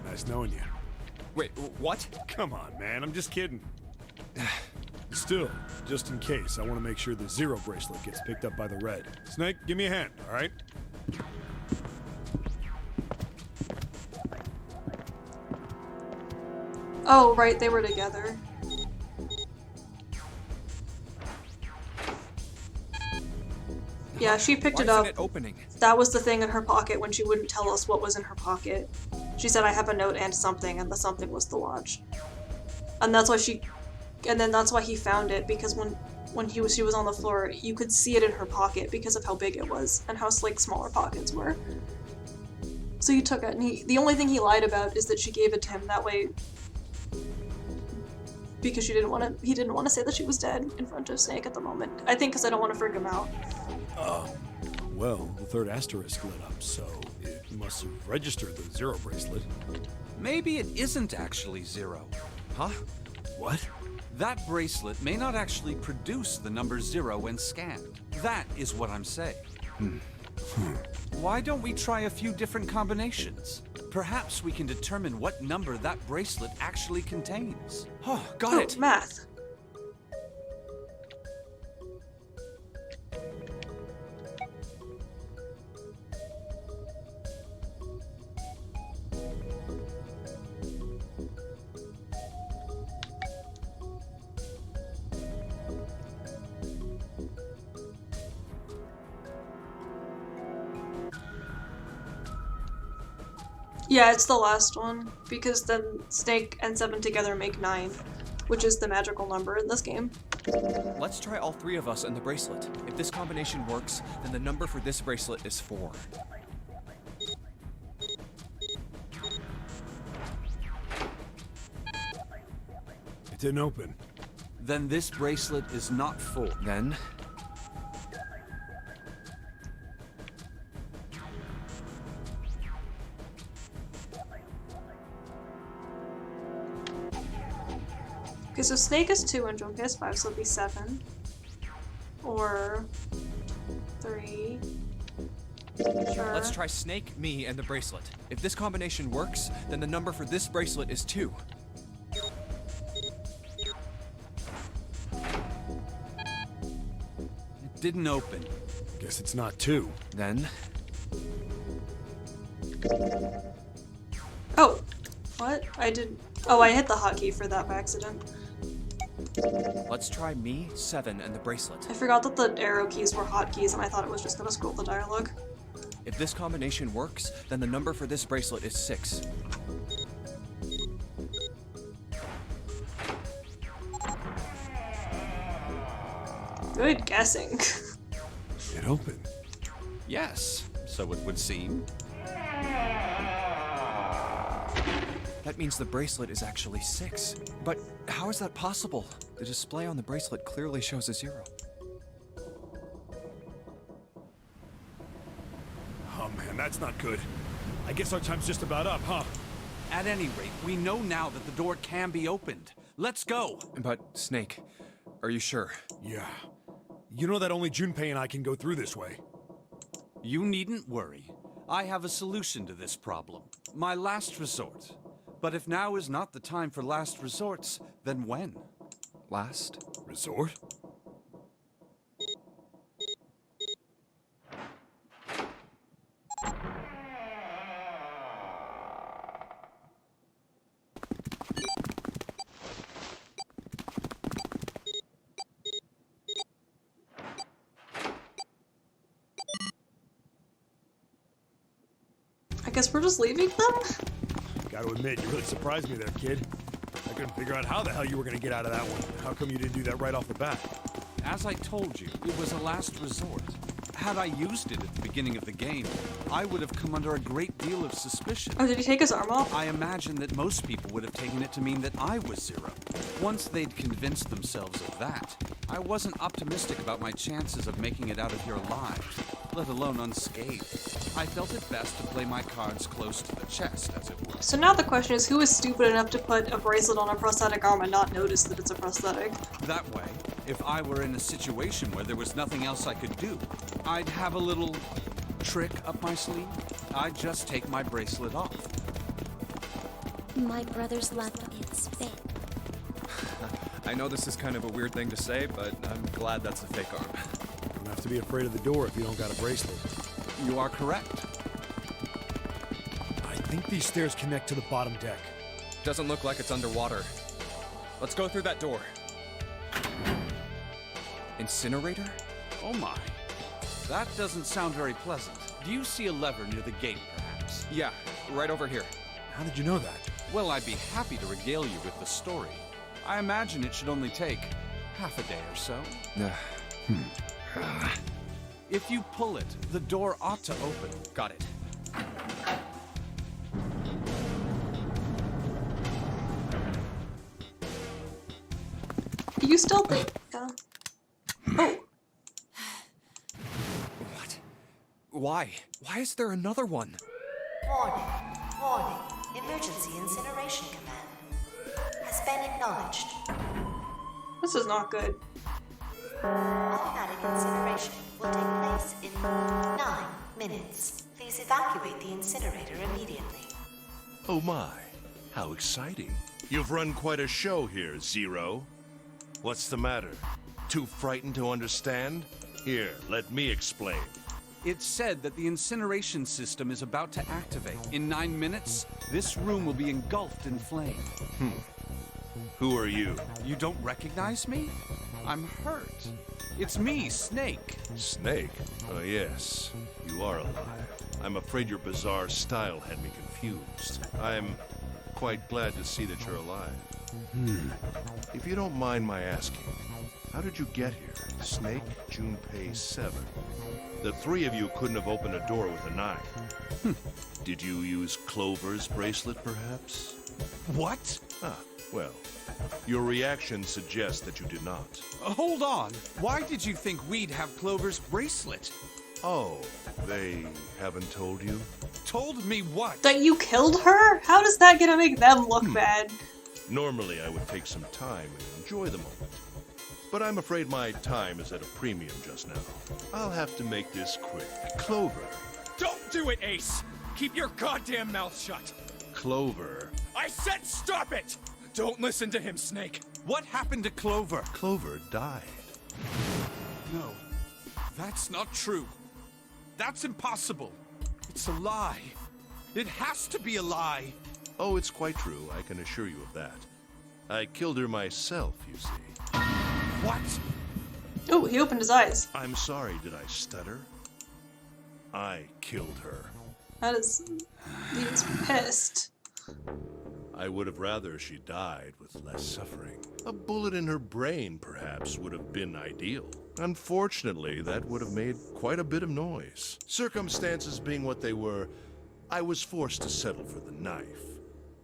nice knowing you. Wait, what? Come on, man. I'm just kidding. Still, just in case, I want to make sure the 0 bracelet gets picked up by the red. Snake, give me a hand, all right? Oh, right, they were together. Yeah, she picked it up. Why isn't it opening? That was the thing in her pocket when she wouldn't tell us what was in her pocket. She said, I have a note and something, and the something was the watch. And that's why that's why he found it, because when she was on the floor, you could see it in her pocket because of how big it was, and how, like, small her pockets were. So he took it, and the only thing he lied about is that she gave it to him that way, because he didn't want to say that she was dead in front of Snake at the moment. I think because I don't want to freak him out. Well, the third asterisk lit up, so it must have registered the 0 bracelet. Maybe it isn't actually 0. Huh? What? That bracelet may not actually produce the number 0 when scanned. That is what I'm saying. Why don't we try a few different combinations? Perhaps we can determine what number that bracelet actually contains. Oh, got it. Math. Yeah, it's the last one, because then Snake and 7 together make 9, which is the magical number in this game. Let's try all 3 of us and the bracelet. If this combination works, then the number for this bracelet is 4. It didn't open. Then this bracelet is not 4. Then... Okay, so Snake is 2 and Junpei is 5, so it'll be 7. Or 3. Sure. Let's try Snake, me, and the bracelet. If this combination works, then the number for this bracelet is 2. It didn't open. Guess it's not 2. Then... Oh! What? I did... Oh, I hit the hotkey for that by accident. Let's try me, 7, and the bracelet. I forgot that the arrow keys were hotkeys and I thought it was just gonna scroll the dialogue. If this combination works, then the number for this bracelet is 6. Good guessing. It opened. Yes, so it would seem. That means the bracelet is actually 6. But how is that possible? The display on the bracelet clearly shows a 0. Oh man, that's not good. I guess our time's just about up, huh? At any rate, we know now that the door can be opened. Let's go! But, Snake, are you sure? Yeah. You know that only Junpei and I can go through this way. You needn't worry. I have a solution to this problem. My last resort. But if now is not the time for last resorts, then when? Last? Resort? I guess we're just leaving them? Gotta admit, you really surprised me there, kid. I couldn't figure out how the hell you were gonna get out of that one. How come you didn't do that right off the bat? As I told you, it was a last resort. Had I used it at the beginning of the game, I would have come under a great deal of suspicion. Oh, did he take his arm off? I imagine that most people would have taken it to mean that I was 0. Once they'd convinced themselves of that, I wasn't optimistic about my chances of making it out of here alive, let alone unscathed. I felt it best to play my cards close to the chest, as it were. So now the question is, who is stupid enough to put a bracelet on a prosthetic arm and not notice that it's a prosthetic? That way, if I were in a situation where there was nothing else I could do, I'd have a little trick up my sleeve. I'd just take my bracelet off. My brother's left its fake. I know this is kind of a weird thing to say, but I'm glad that's a fake arm. You don't have to be afraid of the door if you don't got a bracelet. You are correct. I think these stairs connect to the bottom deck. Doesn't look like it's underwater. Let's go through that door. Incinerator? Oh my. That doesn't sound very pleasant. Do you see a lever near the gate, perhaps? Yeah, right over here. How did you know that? Well, I'd be happy to regale you with the story. I imagine it should only take half a day or so. If you pull it, the door ought to open. Got it. You still think... Oh. What? Why? Why is there another one? Warning. Warning. Emergency incineration command has been acknowledged. This is not good. Automatic incineration will take place in 9 minutes. Please evacuate the incinerator immediately. Oh my, how exciting. You've run quite a show here, Zero. What's the matter? Too frightened to understand? Here, let me explain. It's said that the incineration system is about to activate. In 9 minutes, this room will be engulfed in flame. Who are you? You don't recognize me? I'm hurt. It's me, Snake. Snake? Oh yes, you are alive. I'm afraid your bizarre style had me confused. I'm quite glad to see that you're alive. If you don't mind my asking, how did you get here? Snake, Junpei, 7. The three of you couldn't have opened a door with a 9. Did you use Clover's bracelet, perhaps? What? Ah, well, your reaction suggests that you did not. Hold on. Why did you think we'd have Clover's bracelet? Oh, they haven't told you? Told me what? That you killed her? How does that gonna make them look bad? Normally, I would take some time and enjoy the moment. But I'm afraid my time is at a premium just now. I'll have to make this quick. Clover. Don't do it, Ace! Keep your goddamn mouth shut! Clover. I said stop it! Don't listen to him, Snake. What happened to Clover? Clover died. No, that's not true. That's impossible. It's a lie. It has to be a lie. Oh, it's quite true. I can assure you of that. I killed her myself, you see. What? Oh, he opened his eyes. I'm sorry, did I stutter? I killed her. That is... He's pissed. I would have rather she died with less suffering. A bullet in her brain, perhaps, would have been ideal. Unfortunately, that would have made quite a bit of noise. Circumstances being what they were, I was forced to settle for the knife.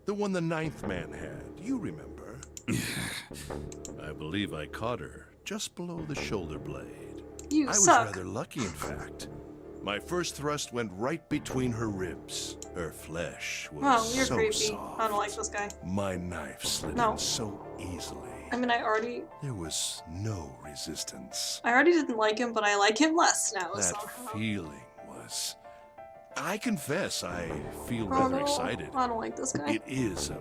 The one the 9th man had, you remember. I believe I caught her just below the shoulder blade. You I was suck. rather lucky, in fact. My first thrust went right between her ribs. Her flesh was Wow, you're so creepy. soft. I don't like this guy. My knife slid No. in so easily. I mean, I already There was no resistance. didn't like him, but I like him less now, That somehow. feeling was... I confess, I feel Oh rather no, excited. I don't like this guy. It is a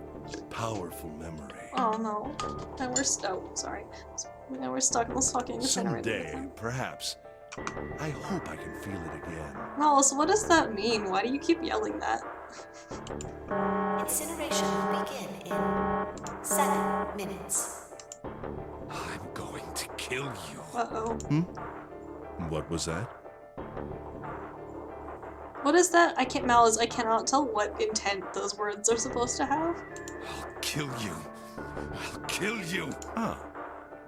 powerful memory. Oh no. And we're stuck. Sorry. And we're stuck in this fucking incinerator. with Someday, him. perhaps, I hope I can feel it again. Alice, what does that mean? Why do you keep yelling that? Incineration will begin in 7 minutes. I'm going to kill you. Uh-oh. What was that? What is that? I can't, Malice, I cannot tell what intent those words are supposed to have. I'll kill you. I'll kill you. Ah,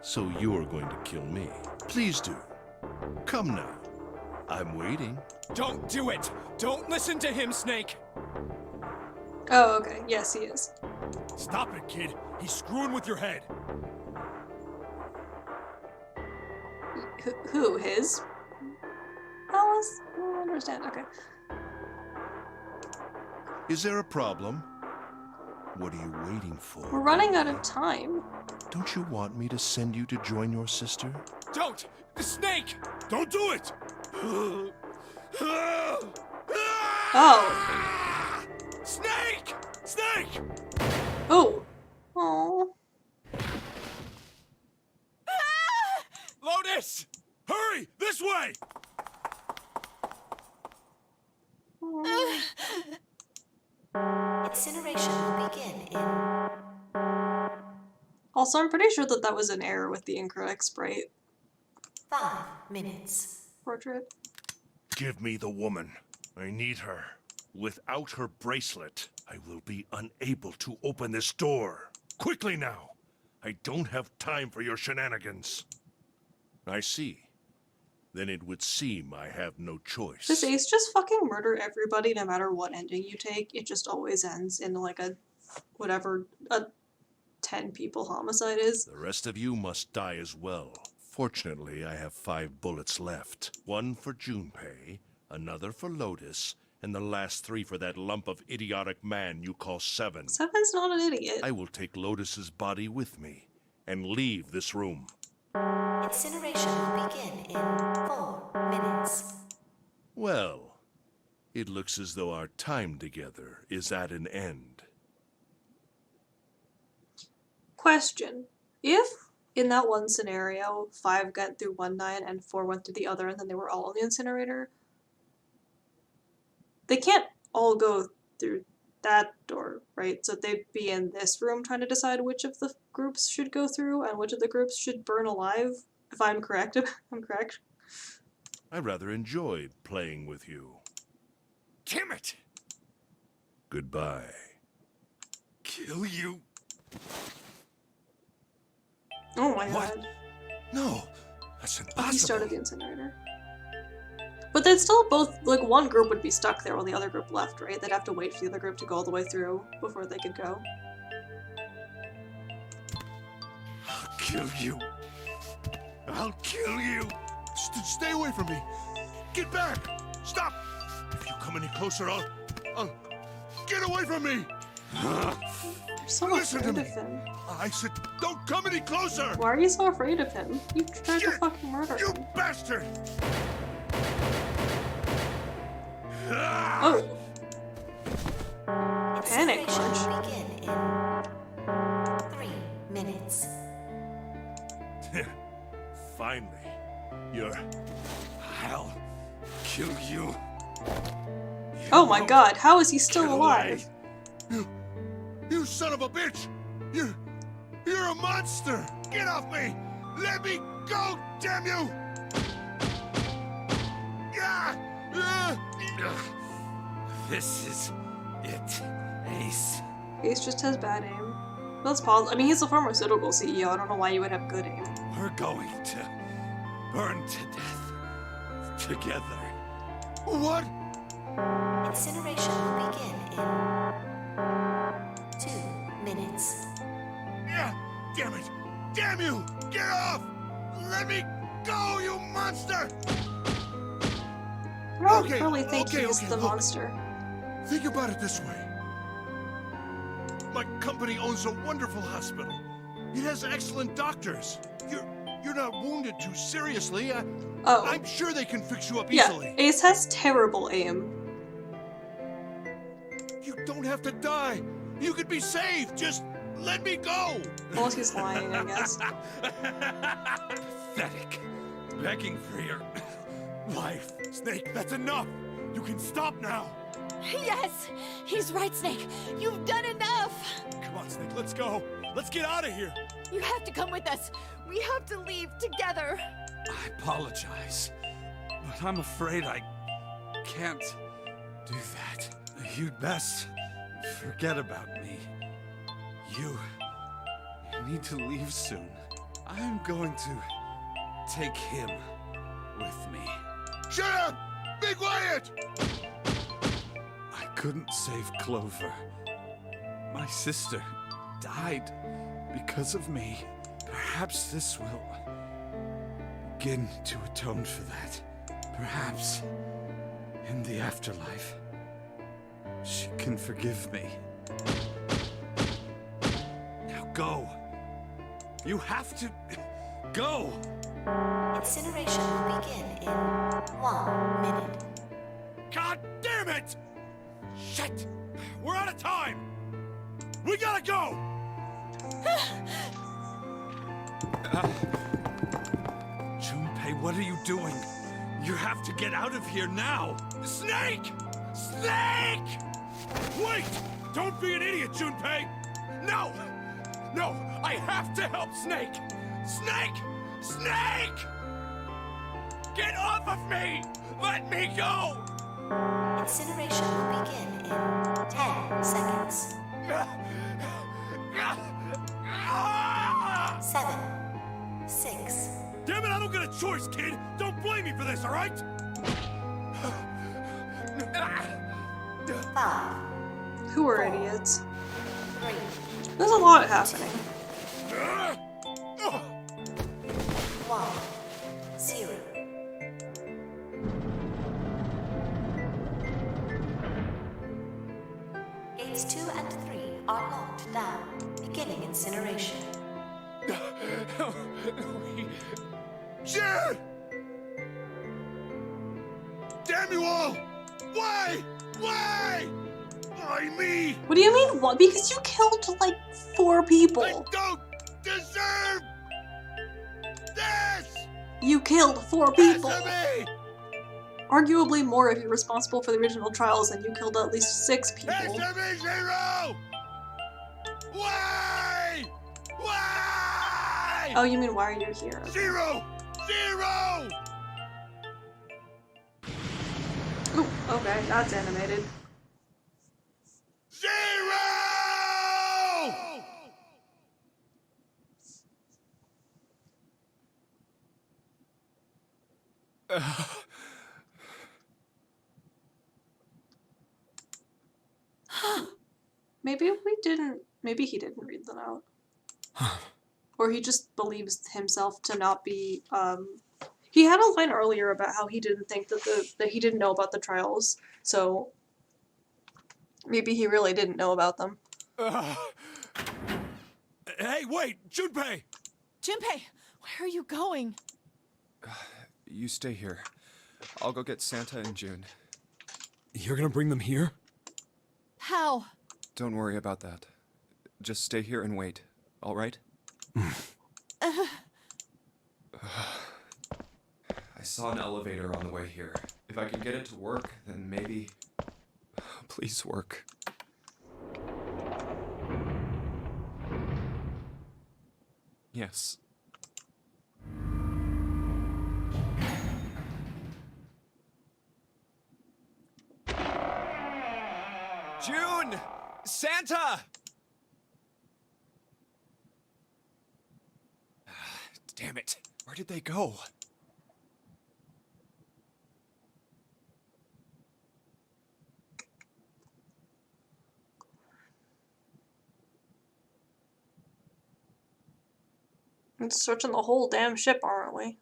so you're going to kill me. Please do. Come now. I'm waiting. Don't do it! Don't listen to him, Snake! Oh, okay. Yes, he is. Stop it, kid. He's screwing with your head. Who? His? Alice? I don't understand. Okay. Is there a problem? What are you waiting for? We're running out of time. Don't you want me to send you to join your sister? Don't! Snake! Don't do it! Oh. Snake! Snake! Oh. Oh. Lotus! Hurry! This way! Incineration will begin in Also, I'm pretty sure that was an error with the incorrect sprite 5 minutes. portrait. Give me the woman. I need her. Without her bracelet, I will be unable to open this door. Quickly now. I don't have time for your shenanigans. I see. Then it would seem I have no choice. Does Ace just fucking murder everybody no matter what ending you take? It just always ends in like a, whatever, a 10 people homicide is. The rest of you must die as well. Fortunately, I have 5 bullets left. 1 for Junpei, another for Lotus, and the last 3 for that lump of idiotic man you call 7. Seven's not an idiot. I will take Lotus's body with me and leave this room. Incineration will begin in 4 minutes. Well, it looks as though our time together is at an end. Question. If, in that one scenario, 5 got through one 9 and 4 went through the other and then they were all in the incinerator, they can't all go through that door, right? So they'd be in this room trying to decide which of the groups should go through and which of the groups should burn alive, if I'm correct. I'm correct. I rather enjoyed playing with you. damn it! Goodbye. Kill you. Oh my What? god. No, that's impossible. He started the incinerator. But they'd still both, like, one group would be stuck there while the other group left, right? They'd have to wait for the other group to go all the way through before they could go. I'll kill you. I'll kill you. Stay away from me. Get back. Stop. If you come any closer, I'll get away from me. You're so Listen to afraid me. of him. I said, don't come any closer. Why are you so afraid of him? You tried to fucking murder You him. bastard. Oh. Panic Incineration punch. will begin in 3 minutes. Finally, I'll kill you. Oh my god, how is he still Get alive? away. You son of a bitch! You're a monster! Get off me! Let me go, damn you! This is it, Ace. Ace just has bad aim. That's possible. I mean, he's a pharmaceutical CEO. I don't know why you would have good aim. We're going to burn to death together. What? Incineration will begin in 2 minutes. Yeah, damn it! Damn you! Get off! Let me go, you monster! I don't Okay, really think okay, he's okay, the look. monster. Think about it this way. My company owns a wonderful hospital. It has excellent doctors. You're not wounded too seriously. Oh. I'm sure they can fix you up Yeah, easily. Ace has terrible aim. You don't have to die. You could be saved. Just let me go. Unless he's lying, I guess. Pathetic. Begging for your life. Snake, that's enough. You can stop now. Yes! He's right, Snake. You've done enough! Come on, Snake, let's go. Let's get out of here. You have to come with us. We have to leave together. I apologize, but I'm afraid I can't do that. You'd best forget about me. You need to leave soon. I'm going to take him with me. Shut up! Be quiet! I couldn't save Clover. My sister died because of me. Perhaps this will begin to atone for that. Perhaps in the afterlife, she can forgive me. Now go. You have to go. Incineration will begin in 1 minute. God damn it! Shit! We're out of time! We gotta go! Junpei, what are you doing? You have to get out of here now. Snake! Snake! Wait! Don't be an idiot, Junpei! No! No! I have to help Snake! Snake! Snake! Get off of me! Let me go! Incineration will begin in 10 seconds. 7, 6, Damn it, I don't get a choice, kid! Don't blame me for this, alright? 5, Who are idiots? 3, There's a lot happening. 1, 0. Gates 2 and 3 are locked down, beginning incineration. Shit! Damn you all! Why? Why? Why me? What do you mean, what? Because you killed, like, 4 people. I don't deserve this! You killed 4 people. Answer me! Arguably more if you're responsible for the original trials and you killed at least 6 people. Answer me, Zero! Why? Why? Oh, you mean why are you here? Zero! Zero! Ooh, okay, that's animated. Zero! Maybe he didn't read the note. Or he just believes himself to not be, he had a line earlier about how he didn't think that he didn't know about the trials, so maybe he really didn't know about them. Hey, wait! Junpei! Junpei, where are you going? You stay here. I'll go get Santa and June. You're gonna bring them here? How? Don't worry about that. Just stay here and wait, all right? I saw an elevator on the way here. If I can get it to work, then maybe... Please work. Yes. June! Santa! Damn it. Where did they go? We're searching the whole damn ship, aren't we?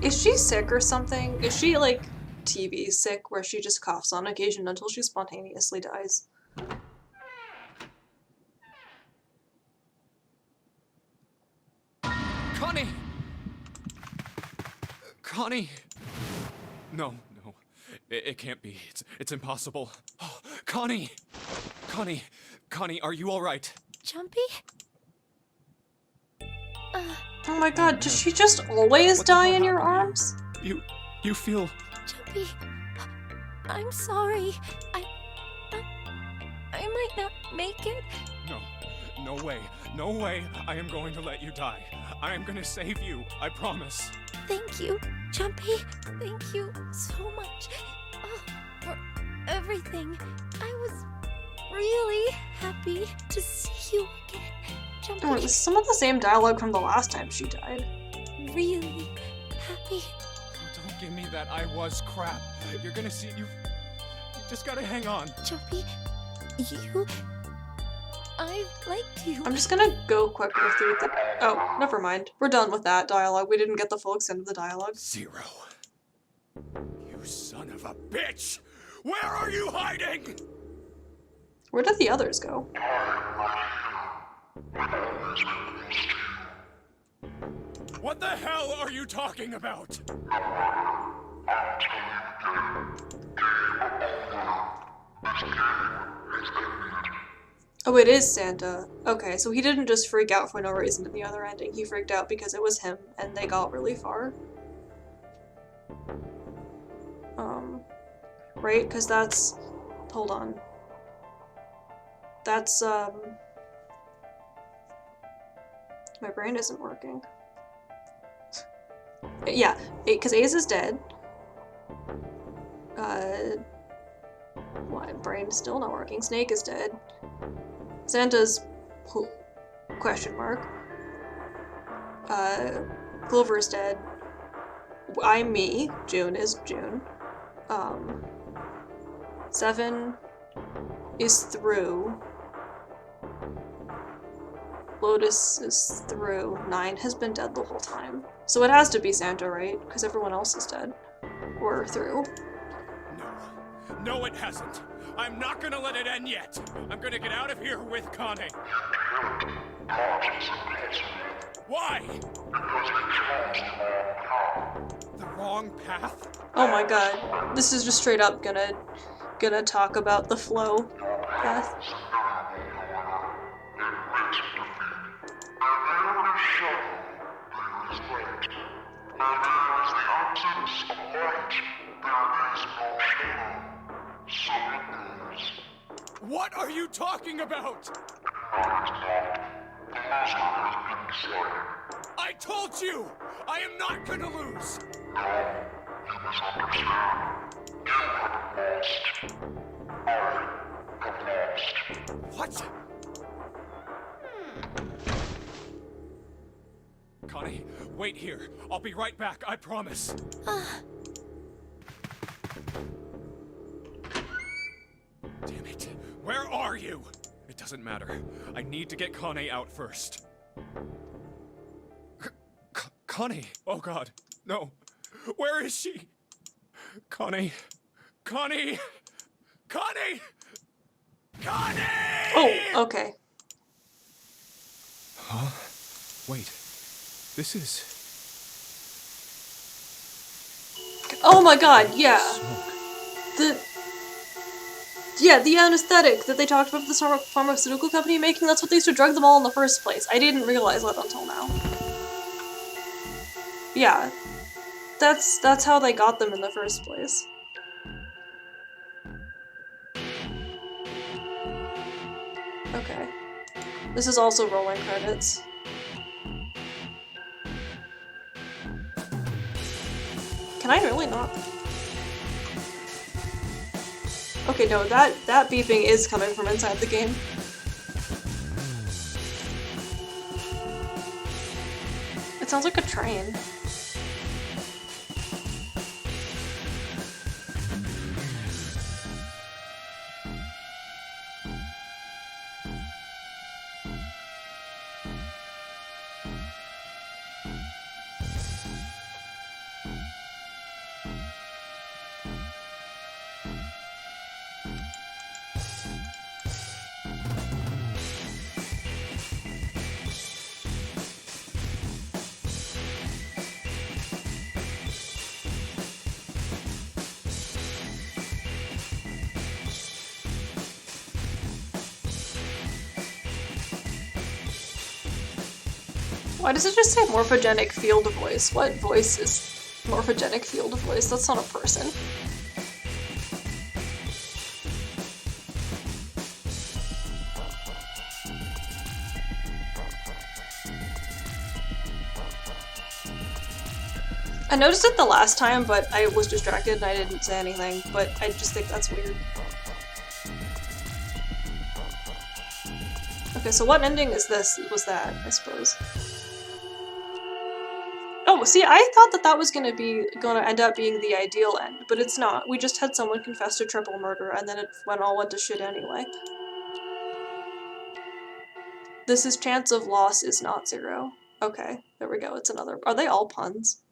Is she sick or something? Is she like TV sick where she just coughs on occasion until she spontaneously dies? Connie! Connie! No. It can't be. It's impossible. Oh, Connie! Connie, are you alright? Jumpy? Oh my god, does she just always What the die hell in your happened to arms? You feel... Jumpy, I'm sorry. I might not make it. No way. I am going to let you die. I am going to save you. I promise. Thank you, Jumpy. Thank you so much for everything. I was really happy to see you again, Jumpy. Oh, this is some of the same dialogue from the last time she died. Really happy. Don't give me that I was crap. You're gonna see... You just gotta hang on. Jumpy, I liked you. I'm just gonna go quicker through the... Oh, never mind. We're done with that dialogue. We didn't get the full extent of the dialogue. Zero. You son of a bitch! Where are you hiding? Where did the others go? What the hell are you talking about? Oh, it is Santa. Okay, so he didn't just freak out for no reason in the other ending. He freaked out because it was him, and they got really far. Right? Because that's... Hold on. That's, My brain isn't working. Yeah, because Ace is dead. My brain's still not working. Snake is dead. Santa's... question mark. Clover's dead. I'm me. June is June. 7 is through. Lotus is through. 9 has been dead the whole time. So it has to be Santa, right? Because everyone else is dead. Or through. No, it hasn't. I'm not gonna let it end yet. I'm gonna get out of here with Connie. Why? The wrong path? Oh my god. This is just straight up gonna talk about the flow path. What are you talking about? I told you! I am not gonna lose! What? Connie, wait here. I'll be right back, I promise. Damn it. Where are you? It doesn't matter. I need to get Connie out first. Connie! Oh god, no. Where is she? Connie! Connie! Connie! Connie! Oh, okay. Huh? Wait. This is... Oh my god, yeah. smoke. The anesthetic that they talked about the pharmaceutical company making, that's what they used to drug them all in the first place. I didn't realize that until now. Yeah. That's how they got them in the first place. Okay. This is also rolling credits. Can I really not? Okay, no, that beeping is coming from inside the game. It sounds like a train. Why does it just say morphogenic field voice? What voice is morphogenic field voice? That's not a person. I noticed it the last time, but I was distracted and I didn't say anything, but I just think that's weird. Okay, so what ending is this? Was that, I suppose. Oh, see, I thought that was gonna end up being the ideal end, but it's not. We just had someone confess to triple murder, and then it all went to shit anyway. This is chance of loss is not 0. Okay, there we go. It's another. Are they all puns?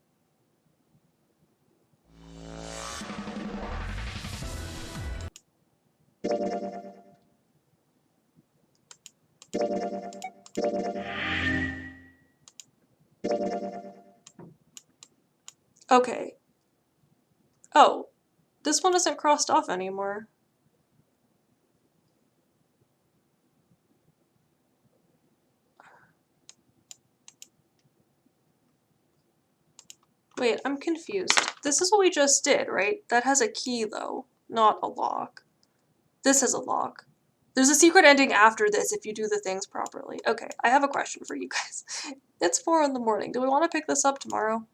Okay. Oh, this one isn't crossed off anymore. Wait, I'm confused. This is what we just did, right? That has a key, though, not a lock. This has a lock. There's a secret ending after this if you do the things properly. Okay, I have a question for you guys. It's 4 in the morning. Do we want to pick this up tomorrow?